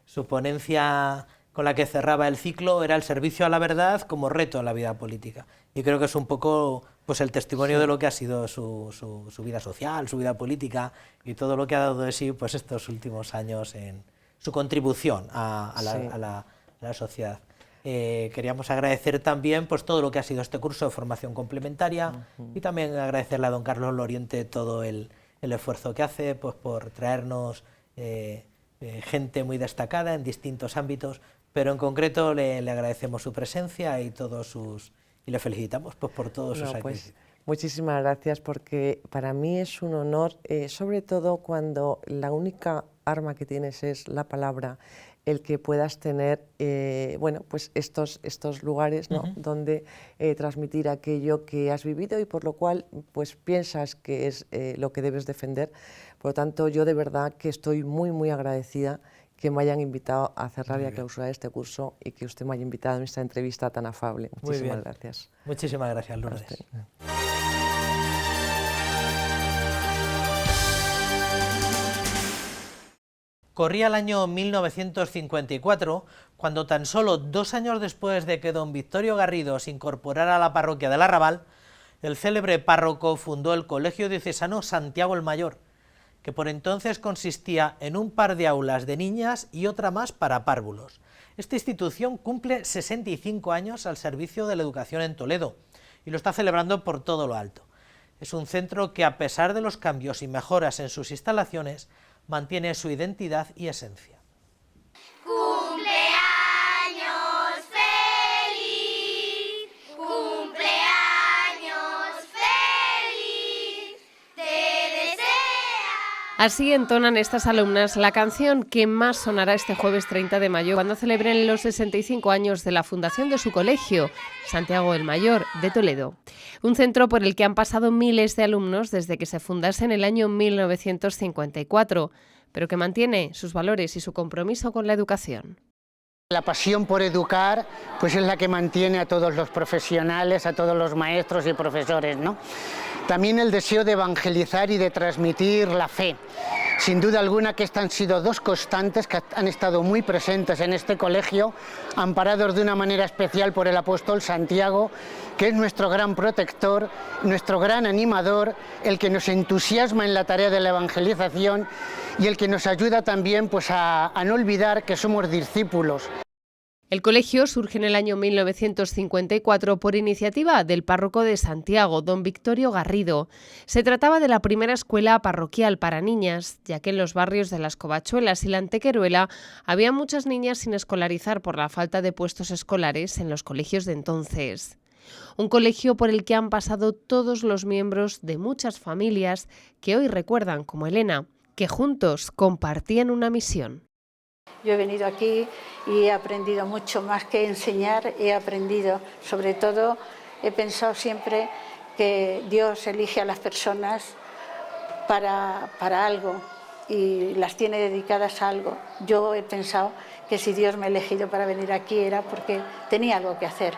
A: Su ponencia con la que cerraba el ciclo era el servicio a la verdad como reto en la vida política. Y creo que es un poco pues, el testimonio de lo que ha sido su vida social, su vida política y todo lo que ha dado de sí pues, estos últimos años en su contribución a la sociedad. Queríamos agradecer también pues, todo lo que ha sido este curso de formación complementaria y también agradecerle a don Carlos Loriente todo el esfuerzo que hace pues, por traernos gente muy destacada en distintos ámbitos, pero en concreto le agradecemos su presencia y y le felicitamos pues, por todos sus sacrificios.
I: Muchísimas gracias, porque para mí es un honor, sobre todo cuando la única arma que tienes es la palabra, el que puedas tener bueno, pues estos lugares, ¿no? Donde transmitir aquello que has vivido y por lo cual pues, piensas que es lo que debes defender. Por lo tanto, yo de verdad que estoy muy, muy agradecida que me hayan invitado a cerrar y a clausurar este curso y que usted me haya invitado en esta entrevista tan afable. Muchísimas gracias.
A: Muchísimas gracias, Lourdes. Corría el año 1954, cuando tan solo 2 años después de que don Victorio Garrido se incorporara a la parroquia del Arrabal, el célebre párroco fundó el Colegio Diocesano Santiago el Mayor, que por entonces consistía en un par de aulas de niñas y otra más para párvulos. Esta institución cumple 65 años al servicio de la educación en Toledo y lo está celebrando por todo lo alto. Es un centro que, a pesar de los cambios y mejoras en sus instalaciones, mantiene su identidad y esencia.
G: Así entonan estas alumnas la canción que más sonará este jueves 30 de mayo, cuando celebren los 65 años de la fundación de su colegio, Santiago el Mayor, de Toledo. Un centro por el que han pasado miles de alumnos desde que se fundase en el año 1954, pero que mantiene sus valores y su compromiso con la educación.
J: La pasión por educar pues es la que mantiene a todos los profesionales, a todos los maestros y profesores, ¿no? también el deseo de evangelizar y de transmitir la fe. Sin duda alguna que estas han sido dos constantes que han estado muy presentes en este colegio, amparados de una manera especial por el apóstol Santiago, que es nuestro gran protector, nuestro gran animador, el que nos entusiasma en la tarea de la evangelización y el que nos ayuda también pues, a no olvidar que somos discípulos.
G: El colegio surge en el año 1954 por iniciativa del párroco de Santiago, don Victorio Garrido. Se trataba de la primera escuela parroquial para niñas, ya que en los barrios de Las Covachuelas y la Antequeruela había muchas niñas sin escolarizar por la falta de puestos escolares en los colegios de entonces. Un colegio por el que han pasado todos los miembros de muchas familias que hoy recuerdan como Elena, que juntos compartían una misión.
K: Yo he venido aquí y he aprendido mucho más que enseñar, he aprendido, sobre todo he pensado siempre que Dios elige a las personas para algo y las tiene dedicadas a algo. Yo he pensado que si Dios me ha elegido para venir aquí era porque tenía algo que hacer.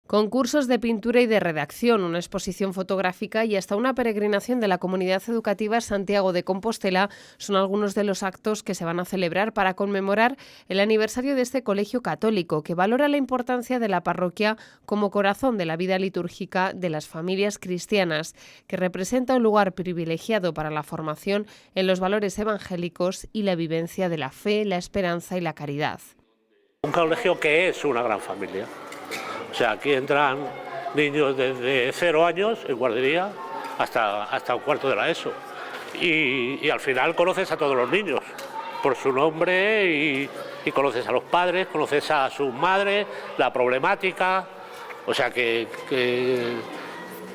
G: Concursos de pintura y de redacción, una exposición fotográfica y hasta una peregrinación de la comunidad educativa Santiago de Compostela son algunos de los actos que se van a celebrar para conmemorar el aniversario de este colegio católico, que valora la importancia de la parroquia como corazón de la vida litúrgica de las familias cristianas, que representa un lugar privilegiado para la formación en los valores evangélicos y la vivencia de la fe, la esperanza y la caridad.
L: Un colegio que es una gran familia. O sea, aquí entran niños desde 0 años en guardería hasta un cuarto de la ESO. Y al final conoces a todos los niños por su nombre y conoces a los padres, conoces a sus madres, la problemática. O sea, que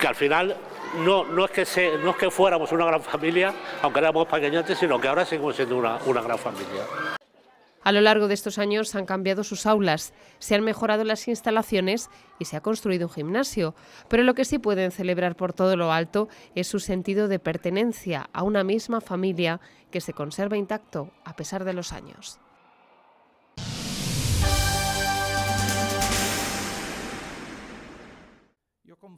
L: al final no es que fuéramos una gran familia, aunque éramos pequeñotes, sino que ahora seguimos siendo una gran familia.
G: A lo largo de estos años han cambiado sus aulas, se han mejorado las instalaciones y se ha construido un gimnasio, pero lo que sí pueden celebrar por todo lo alto es su sentido de pertenencia a una misma familia que se conserva intacto a pesar de los años.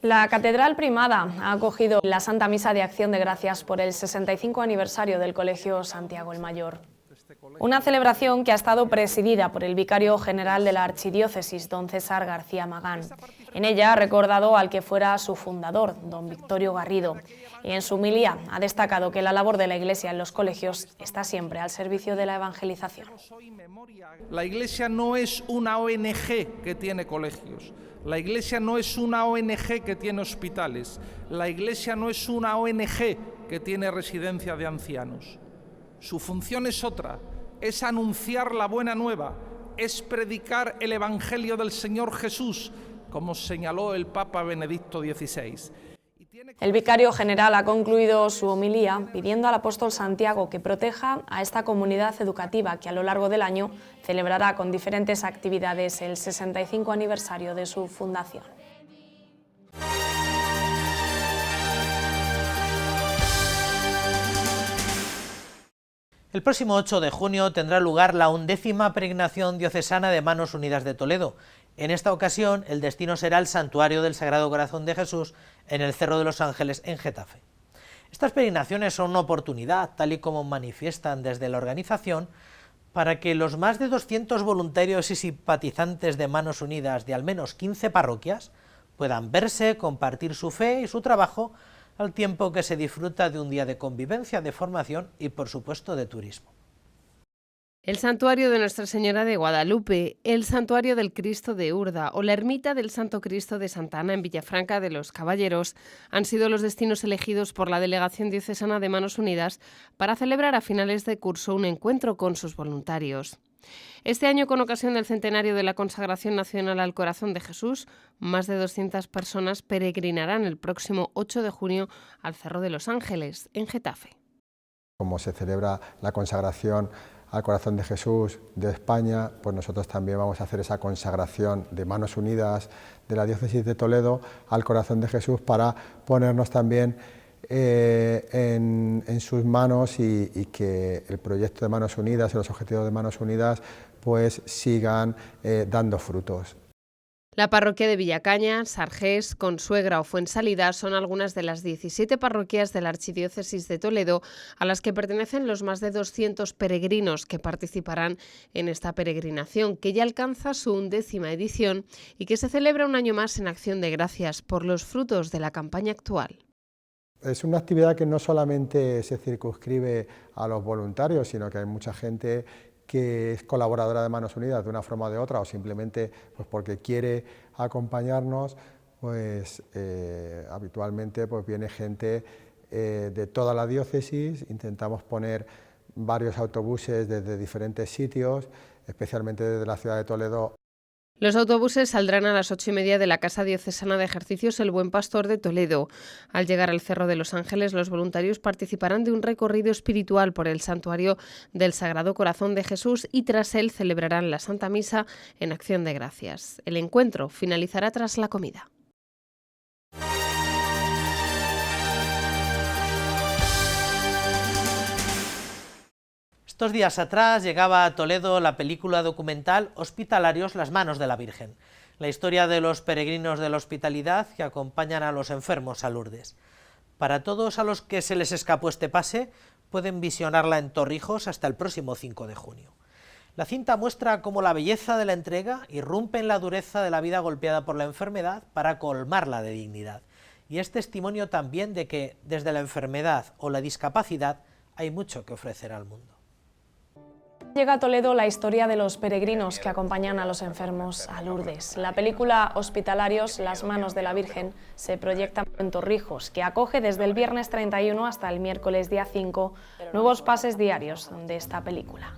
M: La Catedral Primada ha acogido la Santa Misa de Acción de Gracias por el 65 aniversario del Colegio Santiago el Mayor. Una celebración que ha estado presidida por el vicario general de la Archidiócesis, don César García Magán. En ella ha recordado al que fuera su fundador, don Victorio Garrido, y en su homilía ha destacado que la labor de la Iglesia en los colegios está siempre al servicio de la evangelización.
N: La Iglesia no es una ONG que tiene colegios, la Iglesia no es una ONG que tiene hospitales, la Iglesia no es una ONG que tiene residencia de ancianos. Su función es otra, es anunciar la buena nueva, es predicar el Evangelio del Señor Jesús, como señaló el Papa Benedicto XVI.
M: El vicario general ha concluido su homilía pidiendo al apóstol Santiago que proteja a esta comunidad educativa que a lo largo del año celebrará con diferentes actividades el 65 aniversario de su fundación.
A: El próximo 8 de junio tendrá lugar la 11ª peregrinación diocesana de Manos Unidas de Toledo. En esta ocasión, el destino será el Santuario del Sagrado Corazón de Jesús en el Cerro de los Ángeles, en Getafe. Estas peregrinaciones son una oportunidad, tal y como manifiestan desde la organización, para que los más de 200 voluntarios y simpatizantes de Manos Unidas de al menos 15 parroquias puedan verse, compartir su fe y su trabajo, al tiempo que se disfruta de un día de convivencia, de formación y, por supuesto, de turismo.
G: El Santuario de Nuestra Señora de Guadalupe, el Santuario del Cristo de Urda o la Ermita del Santo Cristo de Santa Ana en Villafranca de los Caballeros han sido los destinos elegidos por la Delegación Diocesana de Manos Unidas para celebrar a finales de curso un encuentro con sus voluntarios. Este año, con ocasión del centenario de la consagración nacional al Corazón de Jesús, más de 200 personas peregrinarán el próximo 8 de junio al Cerro de los Ángeles, en Getafe.
O: Como se celebra la consagración al Corazón de Jesús de España, pues nosotros también vamos a hacer esa consagración de Manos Unidas de la Diócesis de Toledo al Corazón de Jesús para ponernos también en sus manos y que el proyecto de Manos Unidas y los objetivos de Manos Unidas pues sigan dando frutos.
G: La parroquia de Villacañas, Argés, Consuegra o Fuensalida son algunas de las 17 parroquias de la Archidiócesis de Toledo a las que pertenecen los más de 200 peregrinos que participarán en esta peregrinación, que ya alcanza su 11ª edición y que se celebra un año más en acción de gracias por los frutos de la campaña actual.
O: Es una actividad que no solamente se circunscribe a los voluntarios, sino que hay mucha gente que es colaboradora de Manos Unidas de una forma o de otra, o simplemente pues porque quiere acompañarnos, pues habitualmente pues viene gente de toda la diócesis. Intentamos poner varios autobuses desde diferentes sitios, especialmente desde la ciudad de Toledo.
G: Los autobuses saldrán a las 8:30 de la Casa Diocesana de Ejercicios El Buen Pastor de Toledo. Al llegar al Cerro de los Ángeles, los voluntarios participarán de un recorrido espiritual por el santuario del Sagrado Corazón de Jesús y tras él celebrarán la Santa Misa en acción de gracias. El encuentro finalizará tras la comida.
A: Estos días atrás llegaba a Toledo la película documental Hospitalarios, las manos de la Virgen, la historia de los peregrinos de la hospitalidad que acompañan a los enfermos a Lourdes. Para todos a los que se les escapó este pase, pueden visionarla en Torrijos hasta el próximo 5 de junio. La cinta muestra cómo la belleza de la entrega irrumpe en la dureza de la vida golpeada por la enfermedad para colmarla de dignidad. Y es testimonio también de que, desde la enfermedad o la discapacidad, hay mucho que ofrecer al mundo.
M: Llega a Toledo la historia de los peregrinos que acompañan a los enfermos a Lourdes. La película Hospitalarios, las manos de la Virgen, se proyecta en Torrijos, que acoge desde el viernes 31 hasta el miércoles día 5 nuevos pases diarios de esta película.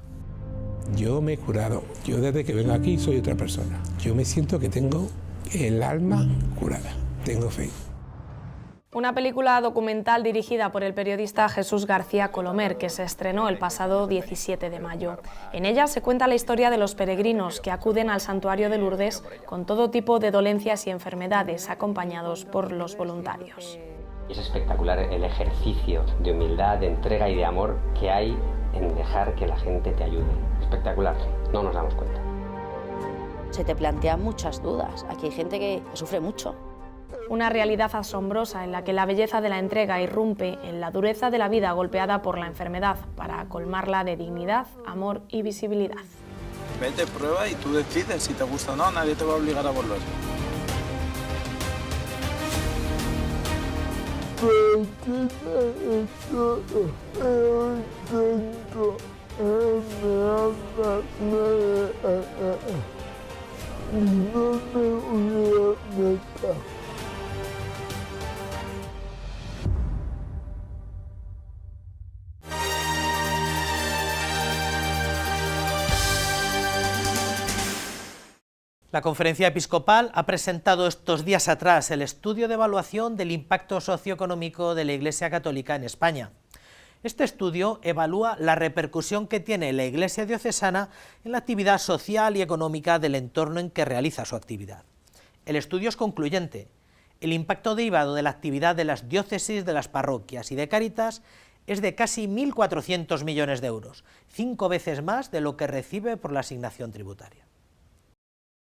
P: Yo me he curado. Yo desde que vengo aquí soy otra persona. Yo me siento que tengo el alma curada. Tengo fe.
M: Una película documental dirigida por el periodista Jesús García Colomer, que se estrenó el pasado 17 de mayo. En ella se cuenta la historia de los peregrinos que acuden al santuario de Lourdes con todo tipo de dolencias y enfermedades, acompañados por los voluntarios.
Q: Es espectacular el ejercicio de humildad, de entrega y de amor que hay en dejar que la gente te ayude. Espectacular, no nos damos cuenta.
R: Se te plantean muchas dudas. Aquí hay gente que sufre mucho.
M: Una realidad asombrosa en la que la belleza de la entrega irrumpe en la dureza de la vida golpeada por la enfermedad para colmarla de dignidad, amor y visibilidad.
S: Vete, prueba y tú decides si te gusta o no, nadie te va a obligar a volver.
A: La Conferencia Episcopal ha presentado estos días atrás el estudio de evaluación del impacto socioeconómico de la Iglesia Católica en España. Este estudio evalúa la repercusión que tiene la Iglesia diocesana en la actividad social y económica del entorno en que realiza su actividad. El estudio es concluyente. El impacto derivado de la actividad de las diócesis, de las parroquias y de Cáritas es de casi 1.400 millones de euros, 5 veces más de lo que recibe por la asignación tributaria.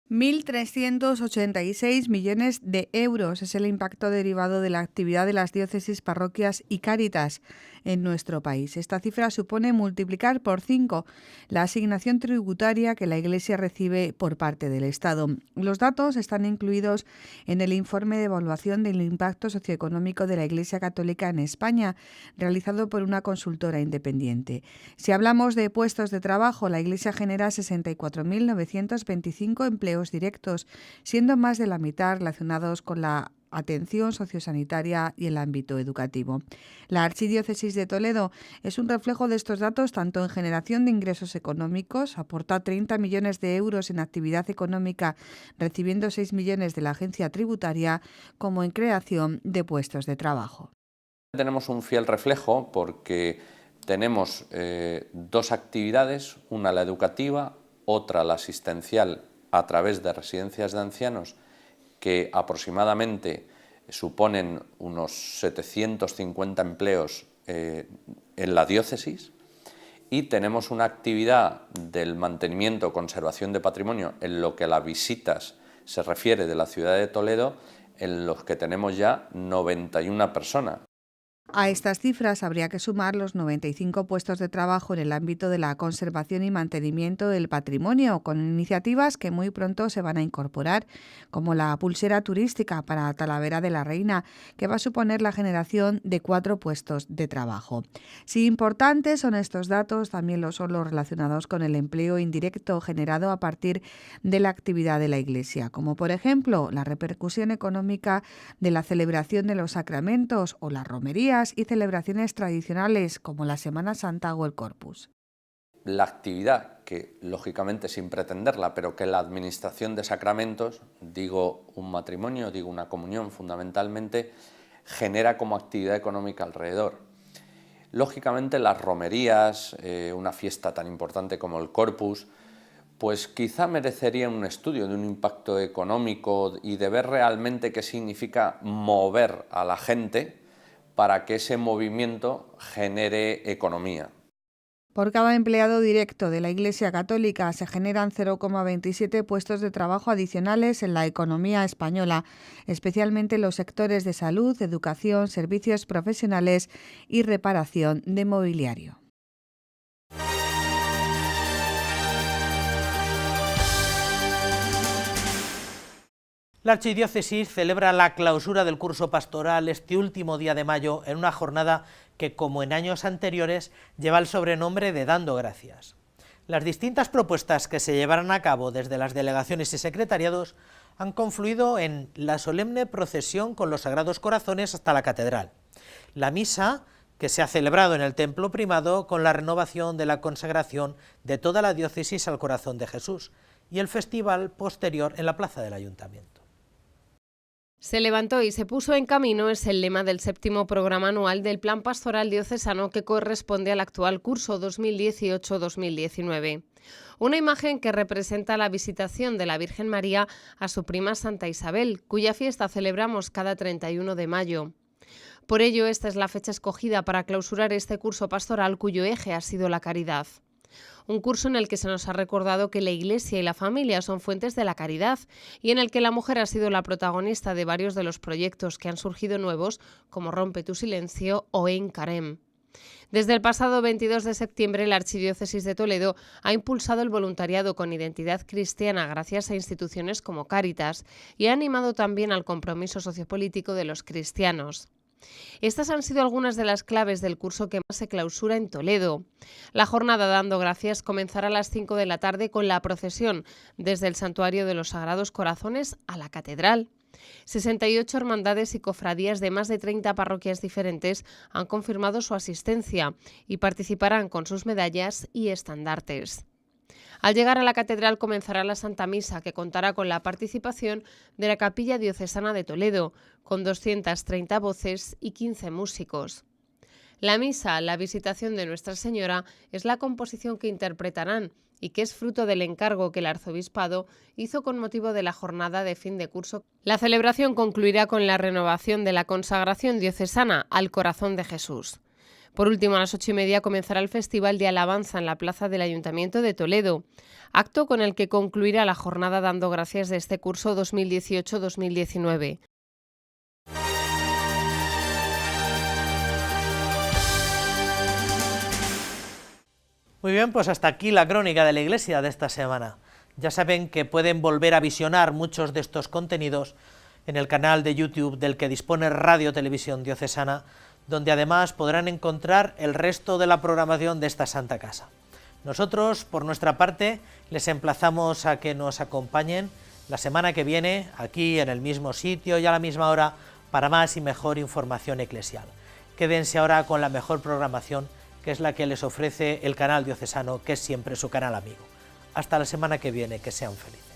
B: 1.386 millones de euros es el impacto derivado de la actividad de las diócesis, parroquias y Cáritas en nuestro país. Esta cifra supone multiplicar por 5 la asignación tributaria que la Iglesia recibe por parte del Estado. Los datos están incluidos en el informe de evaluación del impacto socioeconómico de la Iglesia Católica en España, realizado por una consultora independiente. Si hablamos de puestos de trabajo, la Iglesia genera 64.925 empleos directos, siendo más de la mitad relacionados con la atención sociosanitaria y el ámbito educativo. La Archidiócesis de Toledo es un reflejo de estos datos tanto en generación de ingresos económicos, aporta 30 millones de euros en actividad económica, recibiendo 6 millones de la agencia tributaria, como en creación de puestos de trabajo.
T: Tenemos un fiel reflejo porque tenemos dos actividades, una la educativa, otra la asistencial a través de residencias de ancianos, que aproximadamente suponen unos 750 empleos en la diócesis, y tenemos una actividad del mantenimiento o conservación de patrimonio en lo que las visitas se refiere de la ciudad de Toledo, en los que tenemos ya 91 personas.
B: A estas cifras habría que sumar los 95 puestos de trabajo en el ámbito de la conservación y mantenimiento del patrimonio, con iniciativas que muy pronto se van a incorporar, como la pulsera turística para Talavera de la Reina, que va a suponer la generación de 4 puestos de trabajo. Si importantes son estos datos, también lo son los relacionados con el empleo indirecto generado a partir de la actividad de la Iglesia, como por ejemplo la repercusión económica de la celebración de los sacramentos o las romerías y celebraciones tradicionales como la Semana Santa o el Corpus.
T: La actividad, que lógicamente sin pretenderla, pero que la administración de sacramentos, digo un matrimonio, digo una comunión fundamentalmente, genera como actividad económica alrededor. Lógicamente las romerías, una fiesta tan importante como el Corpus, pues quizá merecería un estudio de un impacto económico y de ver realmente qué significa mover a la gente para que ese movimiento genere economía.
B: Por cada empleado directo de la Iglesia Católica se generan 0,27 puestos de trabajo adicionales en la economía española, especialmente en los sectores de salud, educación, servicios profesionales y reparación de mobiliario.
A: La Archidiócesis celebra la clausura del curso pastoral este último día de mayo en una jornada que, como en años anteriores, lleva el sobrenombre de Dando Gracias. Las distintas propuestas que se llevarán a cabo desde las delegaciones y secretariados han confluido en la solemne procesión con los Sagrados Corazones hasta la catedral, la misa que se ha celebrado en el Templo Primado con la renovación de la consagración de toda la diócesis al Corazón de Jesús y el festival posterior en la plaza del Ayuntamiento.
G: Se levantó y se puso en camino es el lema del 7º programa anual del Plan Pastoral Diocesano que corresponde al actual curso 2018-2019. Una imagen que representa la visitación de la Virgen María a su prima Santa Isabel, cuya fiesta celebramos cada 31 de mayo. Por ello, esta es la fecha escogida para clausurar este curso pastoral cuyo eje ha sido la caridad. Un curso en el que se nos ha recordado que la Iglesia y la familia son fuentes de la caridad y en el que la mujer ha sido la protagonista de varios de los proyectos que han surgido nuevos, como Rompe tu silencio o En Carem. Desde el pasado 22 de septiembre, la Archidiócesis de Toledo ha impulsado el voluntariado con identidad cristiana gracias a instituciones como Cáritas y ha animado también al compromiso sociopolítico de los cristianos. Estas han sido algunas de las claves del curso que más se clausura en Toledo. La jornada Dando Gracias comenzará a las 5 de la tarde con la procesión desde el Santuario de los Sagrados Corazones a la Catedral. 68 hermandades y cofradías de más de 30 parroquias diferentes han confirmado su asistencia y participarán con sus medallas y estandartes. Al llegar a la catedral comenzará la Santa Misa, que contará con la participación de la Capilla Diocesana de Toledo, con 230 voces y 15 músicos. La misa, la Visitación de Nuestra Señora, es la composición que interpretarán y que es fruto del encargo que el arzobispado hizo con motivo de la jornada de fin de curso. La celebración concluirá con la renovación de la consagración diocesana al Corazón de Jesús. Por último, a las 8:30 comenzará el Festival de Alabanza en la plaza del Ayuntamiento de Toledo, acto con el que concluirá la jornada Dando Gracias de este curso 2018-2019.
A: Muy bien, pues hasta aquí la crónica de la Iglesia de esta semana. Ya saben que pueden volver a visionar muchos de estos contenidos en el canal de YouTube del que dispone Radio Televisión Diocesana, donde además podrán encontrar el resto de la programación de esta Santa Casa. Nosotros, por nuestra parte, les emplazamos a que nos acompañen la semana que viene, aquí en el mismo sitio y a la misma hora, para más y mejor información eclesial. Quédense ahora con la mejor programación, que es la que les ofrece el canal diocesano, que es siempre su canal amigo. Hasta la semana que viene, que sean felices.